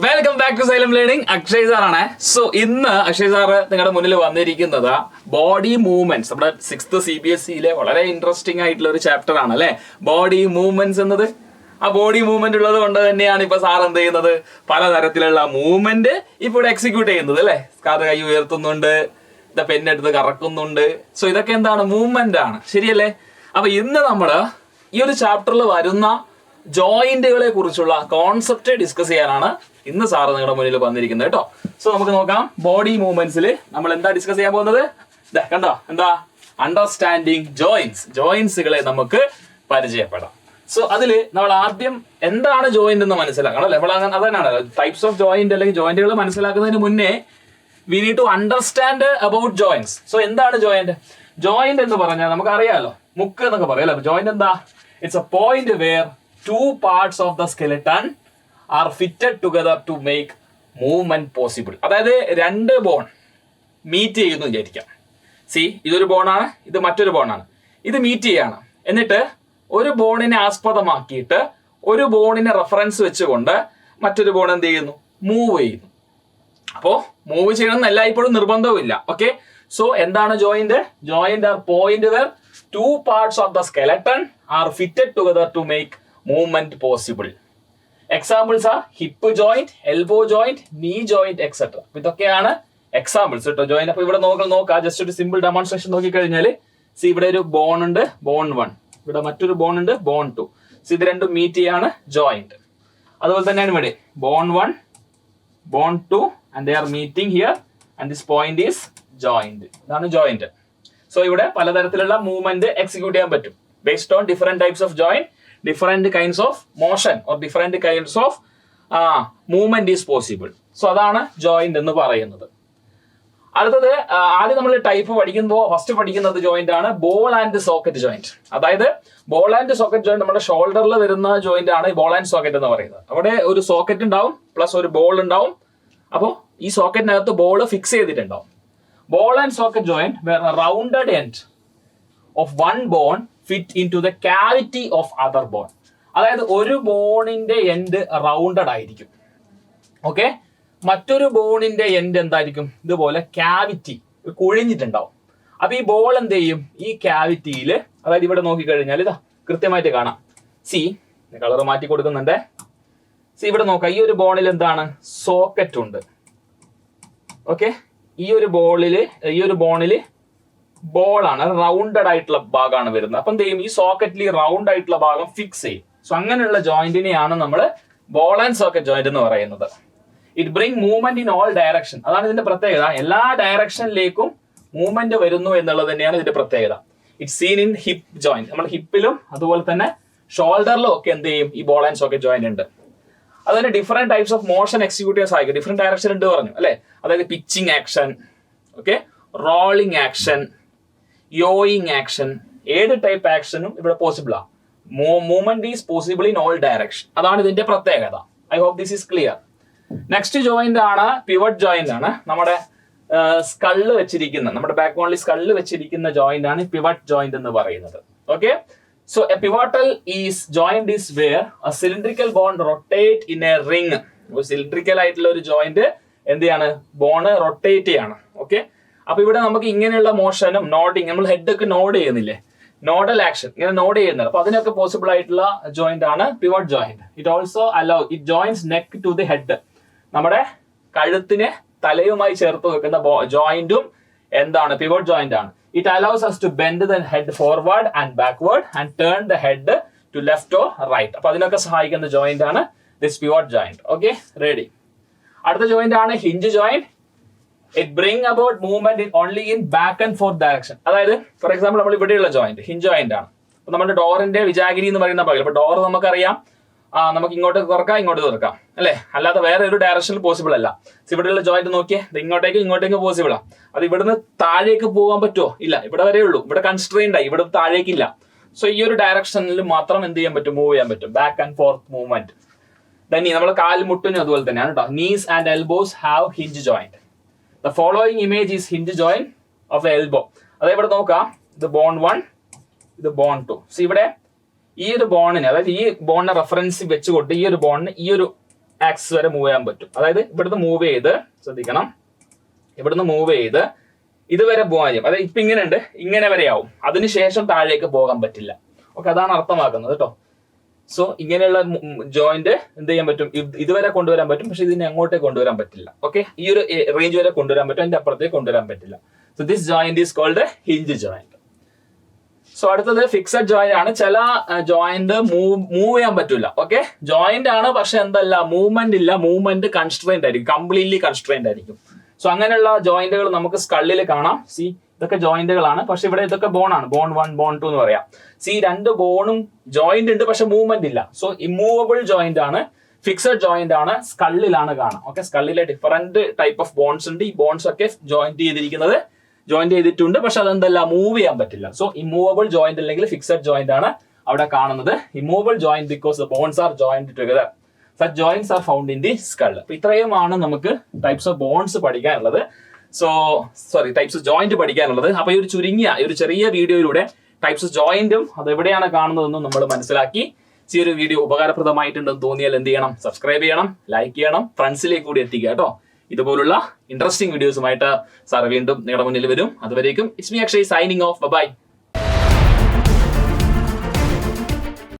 Welcome back to Xylem learning. Akshay സാറാണ്. So ഇന്ന് Akshay sir നിങ്ങളുടെ മുന്നിൽ വന്നിരിക്കുന്നത് ബോഡി മൂവ്മെന്റ്സ്, നമ്മുടെ 6th CBSE വളരെ ഇൻട്രസ്റ്റിംഗ് ആയിട്ടുള്ള ഒരു ചാപ്റ്റർ ആണ് അല്ലെ, ബോഡി മൂവ്മെന്റ്സ് എന്നത്. ആ ബോഡി മൂവ്മെന്റ് ഉള്ളത് കൊണ്ട് തന്നെയാണ് ഇപ്പൊ സാർ എന്ത് ചെയ്യുന്നത്, പലതരത്തിലുള്ള മൂവ്മെന്റ് ഇപ്പൊ ഇവിടെ എക്സിക്യൂട്ട് ചെയ്യുന്നത് അല്ലെ. കാത് കൈ ഉയർത്തുന്നുണ്ട്, പെന്നെടുത്ത് കറക്കുന്നുണ്ട്. സോ ഇതൊക്കെ എന്താണ്, മൂവ്മെന്റ് ആണ്, ശരിയല്ലേ? അപ്പൊ ഇന്ന് നമ്മള് ഈ ഒരു ചാപ്റ്ററിൽ വരുന്ന ജോയിന്റുകളെ കുറിച്ചുള്ള കോൺസെപ്റ്റ് ഡിസ്കസ് ചെയ്യാനാണ് ഇന്ന് സാറ് നിങ്ങളുടെ മുന്നിൽ വന്നിരിക്കുന്നത് കേട്ടോ. സോ നമുക്ക് നോക്കാം, ബോഡി മൂവ്മെന്റ്സിൽ നമ്മൾ എന്താ ഡിസ്കസ് ചെയ്യാൻ പോകുന്നത്. കണ്ടോ, എന്താ, അണ്ടർസ്റ്റാൻഡിങ് ജോയിന്റ്സ്, ജോയിന്റ്സുകളെ നമുക്ക് പരിചയപ്പെടാം. സോ അതിൽ നമ്മൾ ആദ്യം എന്താണ് ജോയിന്റ് എന്ന് മനസ്സിലാക്കണം അല്ലെ. നമ്മൾ അങ്ങനെ അതന്നെയാണ് ടൈപ്സ് ഓഫ് ജോയിന്റ് അല്ലെങ്കിൽ ജോയിന്റുകൾ മനസ്സിലാക്കുന്നതിന് മുന്നേ we need to understand about joints. So എന്താണ് ജോയിന്റ്? ജോയിന്റ് എന്ന് പറഞ്ഞാൽ നമുക്കറിയാലോ, മുക്ക് എന്നൊക്കെ പറയാം അല്ലെ. ജോയിന്റ് എന്താ? It's a point where two parts of the skeleton are fitted together to make movement possible. അതായത് രണ്ട് ബോൺ മീറ്റ് ചെയ്യുന്നു വിചാരിക്കാം. ഇതൊരു ബോണാണ്, ഇത് മറ്റൊരു ബോണാണ്. ഇത് മീറ്റ് ചെയ്യാണ്. എന്നിട്ട് ഒരു ബോണിനെ ആസ്പദമാക്കിയിട്ട് ഒരു ബോണിനെ റെഫറൻസ് വെച്ചുകൊണ്ട് മറ്റൊരു ബോൺ എന്ത് ചെയ്യുന്നു, മൂവ് ചെയ്യുന്നു. അപ്പോ മൂവ് ചെയ്യണം എന്ന് എല്ലായ്പ്പോഴും നിർബന്ധവുമില്ല. ഓക്കെ, സോ എന്താണ് joint? Joint are point where two parts of the skeleton are fitted together to make movement possible. Examples are hip joint, elbow joint, knee joint, etc. ഇതൊക്കെയാണ് എക്സാമ്പിൾസ് കേട്ടോ joint. അപ്പൊ ഇവിടെ നോക്കാം, ജസ്റ്റ് ഒരു simple demonstration നോക്കിക്കഴിഞ്ഞാൽ ഇവിടെ ഒരു bone ഉണ്ട്, ബോൺ 1, ഇവിടെ മറ്റൊരു ബോൺ ഉണ്ട്, ബോൺ 2. ഇത് രണ്ടും മീറ്റ് ചെയ്യാണ് ജോയിന്റ്. അതുപോലെ തന്നെയാണ് ഇവിടെ bone 1, bone 2 and they are meeting here and this point is joint. ഇതാണ് ജോയിന്റ്. സോ ഇവിടെ പലതരത്തിലുള്ള മൂവ്മെന്റ് എക്സിക്യൂട്ട് ചെയ്യാൻ പറ്റും based on different types of joint. Different kinds of motion or different kinds of movement is possible. So അതാണ് joint എന്ന് പറയുന്നത്. അടുത്തത് ആദ്യം നമ്മൾ ടൈപ്പ് പഠിക്കുമ്പോൾ ഫസ്റ്റ് പഠിക്കുന്നത് ജോയിന്റ് ആണ് ബോൾ ആൻഡ് സോക്കറ്റ് ജോയിന്റ്. അതായത് ബോൾ ആൻഡ് സോക്കറ്റ് ജോയിന്റ് നമ്മുടെ ഷോൾഡറിൽ വരുന്ന ജോയിന്റ് ആണ് ബോൾ ആൻഡ് സോക്കറ്റ് എന്ന് പറയുന്നത്. അവിടെ ഒരു സോക്കറ്റ് ഉണ്ടാവും പ്ലസ് ഒരു ബോൾ ഉണ്ടാവും. അപ്പോൾ ഈ സോക്കറ്റിനകത്ത് ബോൾ ഫിക്സ് ചെയ്തിട്ടുണ്ടാവും. Ball and socket joint where rounded end of one bone fit in to the cavity of other bone. അതായത് ഒരു ബോണിന്റെ എൻഡ് റൗണ്ടഡ് ആയിരിക്കും. ഓക്കെ, മറ്റൊരു ബോണിന്റെ എൻഡ് എന്തായിരിക്കും, ഇതുപോലെ ക്യാവിറ്റി കുഴിഞ്ഞിട്ടുണ്ടാവും. അപ്പൊ ഈ ബോൾ എന്ത് ചെയ്യും, ഈ ക്യാവിറ്റിയിൽ, അതായത് ഇവിടെ നോക്കിക്കഴിഞ്ഞാൽ ഇതാ കൃത്യമായിട്ട് കാണാം. കളർ മാറ്റി കൊടുക്കുന്നുണ്ട്. ഇവിടെ നോക്കാം, ഈ ഒരു ബോണിൽ എന്താണ്, സോക്കറ്റ് ഉണ്ട്. ഓക്കെ, ഈ ഒരു ബോണില് ബോളാണ്, റൗണ്ടഡ് ആയിട്ടുള്ള ഭാഗമാണ് വരുന്നത്. അപ്പൊ എന്ത് ചെയ്യും, ഈ സോക്കറ്റിൽ റൗണ്ട് ആയിട്ടുള്ള ഭാഗം ഫിക്സ് ചെയ്യും. സോ അങ്ങനെയുള്ള ജോയിന്റിനെയാണ് നമ്മൾ ബോൾ ആൻഡ് സോക്കറ്റ് ജോയിന്റ് എന്ന് പറയുന്നത്. It bring movement in all direction. അതാണ് ഇതിന്റെ പ്രത്യേകത. എല്ലാ ഡയറക്ഷനിലേക്കും മൂവ്മെന്റ് വരുന്നു എന്നുള്ളത് തന്നെയാണ് ഇതിന്റെ പ്രത്യേകത. It scene in hip joint. നമ്മൾ ഹിപ്പിലും അതുപോലെ തന്നെ ഷോൾഡറിലും ഒക്കെ എന്ത് ചെയ്യും, ഈ ബോൾ ആൻഡ് സോക്കറ്റ് ജോയിന്റ് ഉണ്ട്. അതുപോലെ different types of motion executive സഹായിക്കും. ഡിഫറെന്റ് ഡയറക്ഷൻ ഉണ്ട് പറഞ്ഞു അല്ലെ. അതായത് pitching action, okay, rolling action, yawing action, ഏത് ടൈപ്പ് ആക്ഷനും ഇവിടെ പോസിബിൾ ആണ്. Movement is possible in all direction. അതാണ് ഇതിന്റെ പ്രത്യേകത. I hope this is clear. Next joint ആണ് പിവറ്റ് ജോയിന്റ് ആണ്. നമ്മുടെ സ്കള്ള് വെച്ചിരിക്കുന്ന, നമ്മുടെ ബാക്ക് ബോണിൽ സ്കള്ള് വെച്ചിരിക്കുന്ന ജോയിന്റ് ആണ് പിവറ്റ് ജോയിന്റ് എന്ന് പറയുന്നത്. Okay, so a pivotal joint is wear A cylindrical bone rotate in a ring. Cylindrical ആയിട്ടുള്ള ഒരു ജോയിന്റ് എന്ത് ചെയ്യാണ്, ബോണ് റൊട്ടേറ്റ് ചെയ്യാണ്. ഓക്കെ, അപ്പൊ ഇവിടെ നമുക്ക് ഇങ്ങനെയുള്ള മോഷനും നോഡിങ്, നമ്മൾ ഹെഡ് ഒക്കെ നോഡ് ചെയ്യുന്നില്ലേ, നോഡൽ ആക്ഷൻ ഇങ്ങനെ നോഡ് ചെയ്യുന്നത്. അപ്പൊ അതിനൊക്കെ പോസിബിൾ ആയിട്ടുള്ള ജോയിന്റ് ആണ് pivot joint. It also allow it joins neck to the head. നമ്മുടെ കഴുത്തിനെ തലയുമായി ചേർത്ത് വെക്കുന്ന ജോയിന്റും എന്താണ്, പിവറ്റ് ജോയിന്റ് ആണ്. It allows us to bend the head forward and backward and turn the head to left or right. അപ്പൊ അതിനൊക്കെ സഹായിക്കുന്ന ജോയിന്റ് ആണ് this pivot joint. Okay, ready. അടുത്ത ജോയിന്റ് ആണ് hinge joint. It bring about movement only in back and fourth direction. അതായത് for example നമ്മൾ ഇവിടെയുള്ള joint hinge joint ആണ്. അപ്പൊ നമ്മുടെ ഡോറിന്റെ വിജാഗിരി എന്ന് പറയുന്ന ഭാഗം, ഇപ്പൊ ഡോർ നമുക്കറിയാം, നമുക്ക് ഇങ്ങോട്ട് തുറക്കാം ഇങ്ങോട്ട് തുറക്കാം അല്ലെ, അല്ലാതെ വേറെ ഒരു ഡയറക്ഷനിൽ പോസിബിൾ അല്ല. ഇവിടെയുള്ള ജോയിന്റ് നോക്കിയേ, ഇങ്ങോട്ടേക്ക് പോസിബിൾ ആണ്. അത് ഇവിടുന്ന് താഴേക്ക് പോകാൻ പറ്റുമോ? ഇല്ല, ഇവിടെ വരെ ഉള്ളൂ. ഇവിടെ കൺസ്ട്രെയിൻഡ് ആയി, ഇവിടെ താഴേക്കില്ല. സോ ഈ ഒരു ഡയറക്ഷനിൽ മാത്രം എന്ത് ചെയ്യാൻ പറ്റും, മൂവ് ചെയ്യാൻ പറ്റും, ബാക്ക് ആൻഡ് ഫോർത്ത് മൂവ്മെന്റ്. തന്നെ നമ്മൾ കാൽമുട്ടിനും അതുപോലെ തന്നെയാണ് കേട്ടോ. Knees and elbows have hinge joint. The following image is hinge joint of the elbow. അതായത് ഇവിടെ നോക്കാം, ഇത് ബോൺ 1, ഇത് ബോൺ 2. സോ ഇവിടെ ഈ ഒരു ബോണിന്, അതായത് ഈ ബോണിനെ റെഫറൻസ് വെച്ചുകൊണ്ട് ഈ ഒരു ബോണിന് ഈ ഒരു ആക്സിസ് വരെ മൂവ് ചെയ്യാൻ പറ്റും. അതായത് ഇവിടുന്ന് മൂവ് ചെയ്ത്, ശ്രദ്ധിക്കണം, ഇവിടുന്ന് മൂവ് ചെയ്ത് ഇതുവരെ പോകാൻ ചെയ്യും. അതായത് ഇപ്പൊ ഇങ്ങനെ ഉണ്ട്, ഇങ്ങനെ വരെ ആവും, അതിനുശേഷം താഴേക്ക് പോകാൻ പറ്റില്ല. ഓക്കെ, അതാണ് അർത്ഥമാക്കുന്നത് കേട്ടോ. സോ ഇങ്ങനെയുള്ള ജോയിന്റ് എന്ത് ചെയ്യാൻ പറ്റും, ഇതുവരെ കൊണ്ടുവരാൻ പറ്റും, പക്ഷെ ഇതിനെ അങ്ങോട്ടേക്ക് കൊണ്ടുവരാൻ പറ്റില്ല. ഓക്കെ, ഈ ഒരു റേഞ്ച് വരെ കൊണ്ടുവരാൻ പറ്റും, അതിന്റെ അപ്പുറത്തേക്ക് കൊണ്ടുവരാൻ പറ്റില്ല. So this joint is called hinge joint. So അടുത്തത് ഫിക്സഡ് ജോയിന്റ് ആണ്. ചില ജോയിന്റ് മൂവ് ചെയ്യാൻ പറ്റില്ല. ഓക്കെ, ജോയിന്റ് ആണ്, പക്ഷെ എന്തല്ല, മൂവ്മെന്റ് ഇല്ല, മൂവ്മെന്റ് കൺസ്ട്രെയിന്റ് ആയിരിക്കും, കംപ്ലീറ്റ്ലി കൺസ്ട്രെയിന്റ് ആയിരിക്കും. സോ അങ്ങനെയുള്ള ജോയിന്റുകൾ നമുക്ക് സ്കള്ളിൽ കാണാം. സി, ഇതൊക്കെ ജോയിന്റുകളാണ്, പക്ഷെ ഇവിടെ ഇതൊക്കെ ബോണാണ്, ബോൺ 1 ബോൺ 2 എന്ന് പറയാം. സി, രണ്ട് ബോണും ജോയിന്റ് ഉണ്ട്, പക്ഷെ മൂവ്മെന്റ് ഇല്ല. സോ ഇമ്മൂവബിൾ ജോയിന്റ് ആണ്, ഫിക്സഡ് ജോയിന്റ് ആണ്, സ്കള്ളിലാണ് കാണാം. ഓക്കെ, സ്കള്ളിലെ ഡിഫറെന്റ് ടൈപ്പ് ഓഫ് ബോൺസ് ഉണ്ട്. ഈ ബോൺസ് ഒക്കെ ജോയിന്റ് ചെയ്തിട്ടുണ്ട്, പക്ഷെ അതെന്തല്ല, മൂവ് ചെയ്യാൻ പറ്റില്ല. സോ ഇമ്മൂവബിൾ ജോയിന്റ് അല്ലെങ്കിൽ ഫിക്സഡ് ജോയിന്റ് ആണ് അവിടെ കാണുന്നത്. Immovable joint because the bones are joint together. Such joints are found in the skull. അപ്പൊ ഇത്രയുമാണ് നമുക്ക് ടൈപ്സ് ഓഫ് ബോൺസ് പഠിക്കാനുള്ളത്. ടൈപ്സ് ഓഫ് ജോയിന്റ് പഠിക്കാനുള്ളത്. അപ്പൊ ഈ ഒരു ചെറിയ വീഡിയോയിലൂടെ ടൈപ്സ് ഓഫ് ജോയിന്റും അത് എവിടെയാണ് കാണുന്നതെന്നും നമ്മൾ മനസ്സിലാക്കി. ഈ ഒരു വീഡിയോ ഉപകാരപ്രദമായിട്ടുണ്ടെന്ന് തോന്നിയാൽ എന്ത് ചെയ്യണം, സബ്സ്ക്രൈബ് ചെയ്യണം, ലൈക്ക് ചെയ്യണം, ഫ്രണ്ട്സിലേക്ക് കൂടി എത്തിക്കുക കേട്ടോ. ഇതുപോലുള്ള ഇൻട്രസ്റ്റിംഗ് വീഡിയോസുമായിട്ട് സാർ വീണ്ടും നിങ്ങളുടെ മുന്നിൽ വരും. അതുവരേക്കും it's me Akshay signing off. By.